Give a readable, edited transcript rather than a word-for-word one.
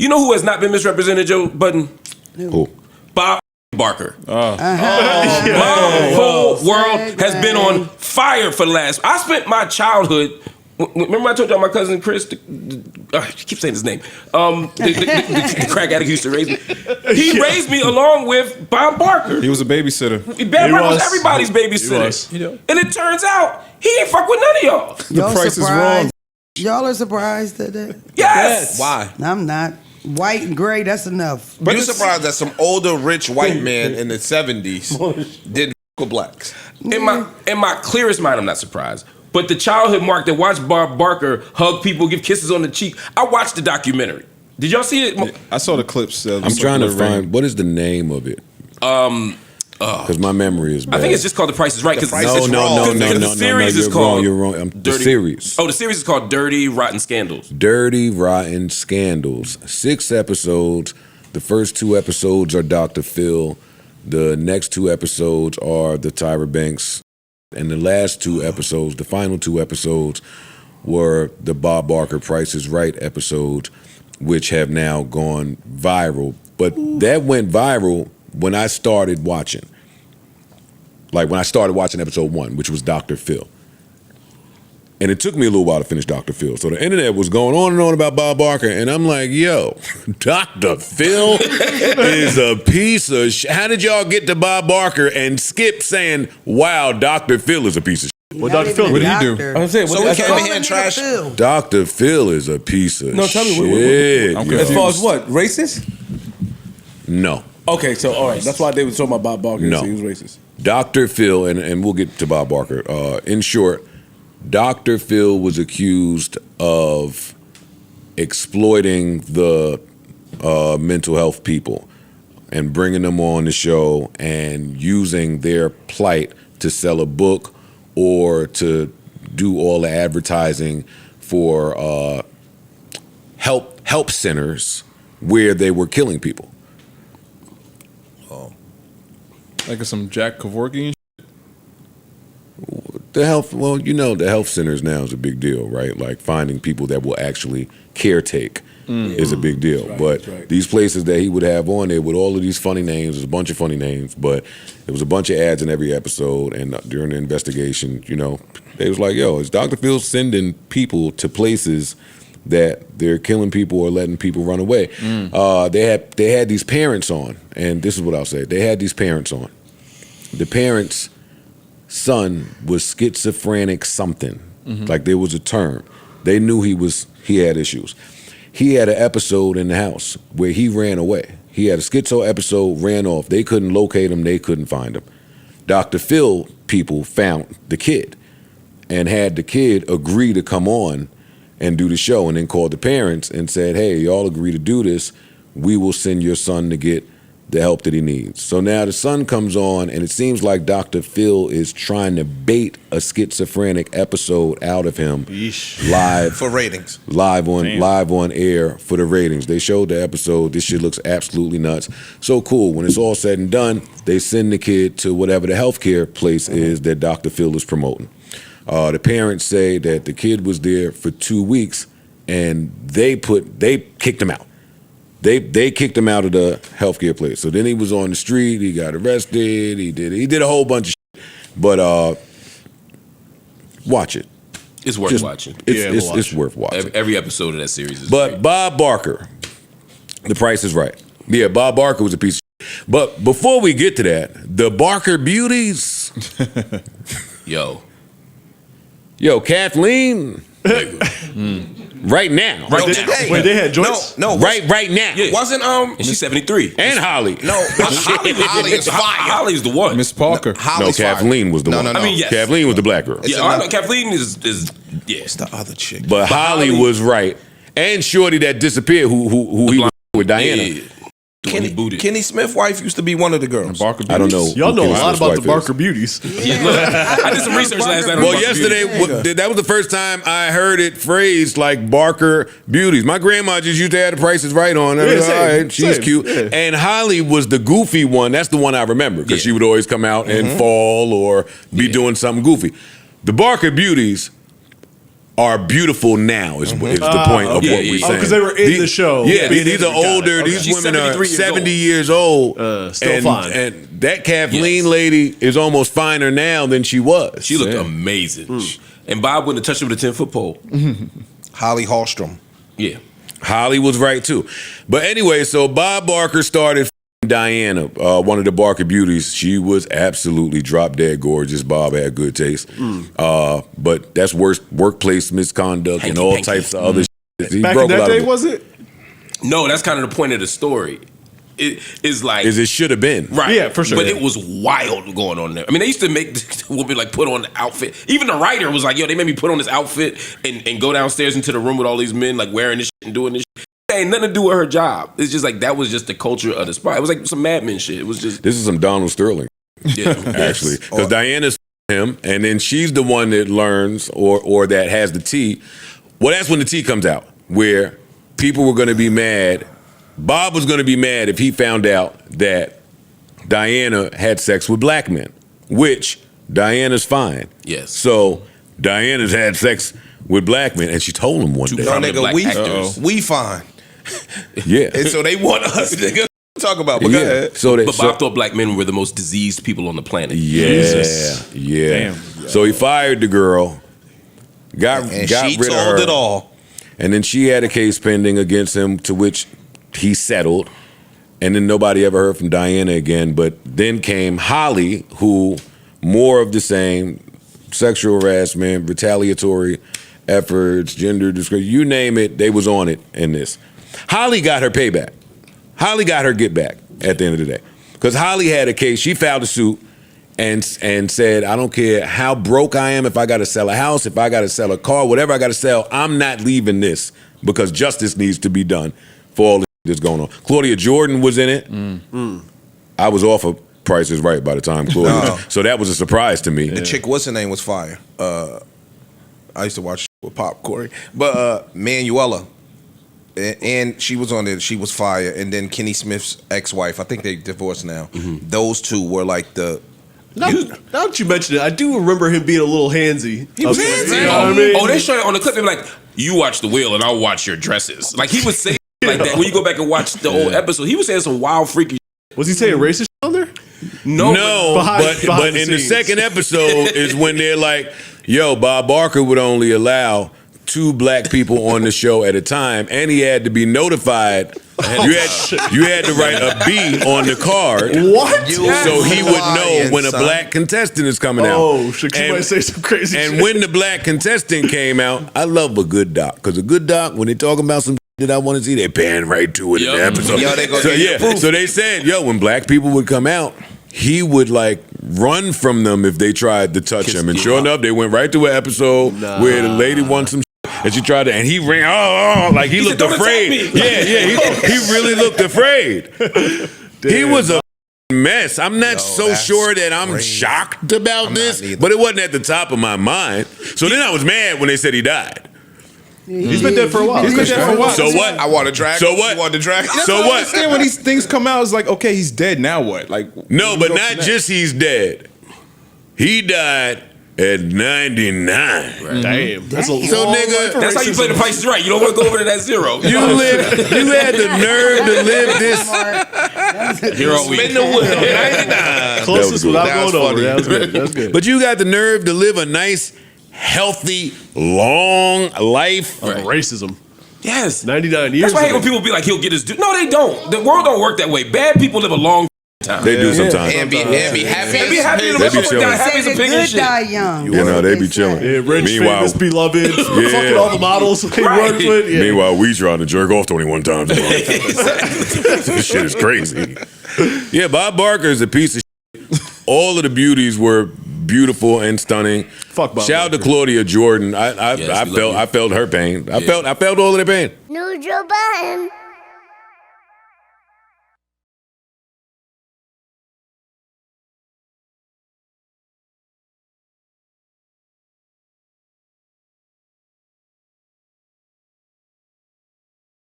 You know who has not been misrepresented, Joe Budden? Who? Bob Barker. Oh. My whole world has been on fire for the last. I spent my childhood. Remember I told y'all my cousin Chris? I keep saying his name. The crack addict used to raise me. He raised me along with Bob Barker. He was a babysitter. Bob Barker was everybody's babysitter. And it turns out he ain't fuck with none of y'all. The price is wrong. Y'all are surprised at that? Yes. Why? I'm not. White and gray, that's enough. But you're surprised that some older, rich white man in the 70s didn't fuck with blacks. In my clearest mind, I'm not surprised. But the childhood Mark that watched Bob Barker hug people, give kisses on the cheek. I watched the documentary. Did y'all see it? I saw the clips. I'm trying to find what is the name of it. Because my memory is bad. I think it's just called The Price is Right. The Price is Wrong. The series is called. You're wrong. The series. Oh, the series is called Dirty Rotten Scandals. Dirty Rotten Scandals. 6 episodes. The first 2 episodes are Dr. Phil. The next 2 episodes are the Tyra Banks. And the last 2 episodes, the final 2 episodes, were the Bob Barker Price is Right episodes, which have now gone viral. But that went viral when I started watching. Like when I started watching episode 1, which was Dr. Phil. And it took me a little while to finish Dr. Phil. So the internet was going on and on about Bob Barker. And I'm like, yo, Dr. Phil is a piece of shit. How did y'all get to Bob Barker and skip saying, wow, Dr. Phil is a piece of shit? Well, Dr. Phil, what did he do? I'm saying, so we came in here and trash. Dr. Phil is a piece of tell me, shit. as far as what? Racist? No. Okay, so all right. That's why they were talking about Bob Barker. No. He was racist. Dr. Phil, and we'll get to Bob Barker. In short, Dr. Phil was accused of exploiting the mental health people and bringing them on the show and using their plight to sell a book or to do all the advertising for help centers where they were killing people. Like some Jack Kevorkian and The health centers now is a big deal, right? Like finding people that will actually caretake is a big deal. But these places that he would have on there with all of these funny names, there's a bunch of funny names, but there was a bunch of ads in every episode. And during the investigation, they was like, yo, is Dr. Phil sending people to places that they're killing people or letting people run away? They had these parents on, and this is what I'll say. They had these parents on. The parents' son was schizophrenic something. Like there was a term. They knew he had issues. He had an episode in the house where he ran away. He had a schizo episode, ran off. They couldn't locate him. They couldn't find him. Dr. Phil people found the kid and had the kid agree to come on and do the show, and then called the parents and said, hey, y'all agree to do this. We will send your son to get the help that he needs. So now the son comes on, and it seems like Dr. Phil is trying to bait a schizophrenic episode out of him live for ratings, live on air for the ratings. They showed the episode. This shit looks absolutely nuts. So cool. When it's all said and done, they send the kid to whatever the healthcare place is that Dr. Phil is promoting. The parents say that the kid was there for 2 weeks, and they kicked him out. They kicked him out of the healthcare place. So then he was on the street. He got arrested. He did a whole bunch of shit. But watch it. It's worth watching. It's worth watching. Every episode of that series is But great. Bob Bob Barker, The Price is Right. Yeah, Bob Barker was a piece of shit. But before we get to that, the Barker Beauties. Yo, Kathleen. Right now. Wait, they had joints? No. Right now. Yeah. Wasn't And she's 73. And Holly. No, Holly is fire. Holly's the one. Miss Parker. Holly's no, Kathleen was the one. No. I mean, yes. Kathleen was the black girl. Yeah, I know. Kathleen is It's the other chick. But Holly was right. And Shorty that disappeared who he was with Diana. Yeah. Kenny Smith's wife used to be one of the girls. Barker Beauties. I don't know. Y'all know a lot about the wife Barker Beauties. Yeah, look, I did some research last night on Well, Barker yesterday, Beauty. that was the first time I heard it phrased like Barker Beauties. My grandma just used to have the prices right on. Yeah, All same, right, she's same, cute. yeah. And Holly was the goofy one. That's the one I remember because she would always come out and fall or be doing something goofy. The Barker Beauties are beautiful now is the point of what we're saying. because they were in the show. Yeah, Being these are older. Okay. These She's women are 73 years 70 years old. Still fine. And that Kathleen Yes. lady is almost finer now than she was. She looked amazing. And Bob wouldn't have touched her with a 10-foot pole. Holly Hallstrom. Yeah. Holly was right too. But anyway, so Bob Barker started Diana, one of the Barker Beauties. She was absolutely drop dead gorgeous. Bob had good taste. But that's workplace misconduct and all types of other shit. He Back broke in a that lot day, of it. was it? No, that's kind of the point of the story. It is like As it should have been. right, Yeah, for sure. But Yeah. it was wild going on there. I mean, they used to make the woman like put on the outfit. Even the writer was like, "Yo, they made me put on this outfit and go downstairs into the room with all these men like wearing this shit and doing this shit." It ain't nothing to do with her job. It's just like that was just the culture of the spot. It was like some Mad Men shit. It was just This is some Donald Sterling, yeah, actually. Because Diana's him, and then she's the one that learns or that has the tea. Well, that's when the tea comes out, where people were going to be mad. Bob was going to be mad if he found out that Diana had sex with black men, which Diana's fine. Yes. So Diana's had sex with black men, and she told him one day. No, Prominent nigga, black actors. we fine. Yeah. And so they want us, nigga. Talk about, but go Yeah. ahead. So they, But Bob thought black men were the most diseased people on the planet. yeah. So he fired the girl, got And got she rid of told her. it all. And then she had a case pending against him, to which he settled. And then nobody ever heard from Diana again. But then came Holly, who more of the same: sexual harassment, retaliatory efforts, gender discrimination, you name it, they was on it in this. Holly got her payback. Holly got her get back at the end of the day. Because Holly had a case, she filed a suit and said, I don't care how broke I am, if I got to sell a house, if I got to sell a car, whatever I got to sell, I'm not leaving this because justice needs to be done for all the that's going on. Claudia Jordan was in it. I was off of Price is Right by the time Claudia. So that was a surprise to me. The chick, what's her name, was fire. I used to watch with Pop Corey. But Manuela. And she was on it. She was fire. And then Kenny Smith's ex-wife. I think they divorced now. Those two were like the... Now that you mention it, I do remember him being a little handsy. He was handsy. You know what I mean? Oh, they show it on the clip. They're like, "You watch the wheel, and I'll watch your dresses." Like he would say like that when you go back and watch the old episode. He was saying some wild, freaky. Was he saying racist on there? No, But in the second episode is when they're like, yo, Bob Barker would only allow 2 black people on the show at a time, and he had to be notified. You had to write a B on the card. What? So he would know when a son. black contestant is coming out. Oh, shit, you might say some crazy shit. And when the black contestant came out, I love a good doc. Because a good doc, when they talking about some that I want to see, they pan right to it in the Yep. episode. Yo, they gonna So give you yeah, proof. so they said, yo, when black people would come out, he would like run from them if they tried to touch him. And sure enough, they went right to an episode where the lady won some and she tried to, and he ran, like he looked said, "Don't afraid. attack me." He really looked afraid. He was a mess. I'm not so that's sure that I'm crazy. shocked about I'm this, not either. but it wasn't at the top of my mind. So then I was mad when they said he died. He's been dead for a while. He's been dead for a while. So what? I want to drag. So what? You want to drag? So I what? understand when these things come out, it's like, okay, he's dead. Now what? Like, No, where but do we go not from there? just he's dead. He died at 99. Damn. That's a So long nigga, life for That's how you play the racism. Price is Right. You don't want to go over to that zero. You had the nerve to live this. Hero week. Spin the wheel. 99. Closest That was without good. going That was over. funny. That was good. That was good. But you got the nerve to live a nice, healthy, long life. Of racism. Yes. 99 years That's why I hate ago. when people be like, he'll get his due. No, they don't. The world don't work that way. Bad people live a long time. They do sometimes. And be happy. They be happy to They live be up chilling. and happy as a Say the pig and good shit. die young. You know, they be chilling. Yeah, rich, Meanwhile- famous, beloved, fucking all the models he Right. works with. Yeah. Meanwhile, we trying to jerk off 21 times a month. This shit is crazy. Yeah, Bob Barker is a piece of shit. All of the beauties were beautiful and stunning. Fuck Bob Shout out to Barker. Claudia Jordan. Yes, we love you. I felt her pain. I felt all of their pain. New Joe Budden.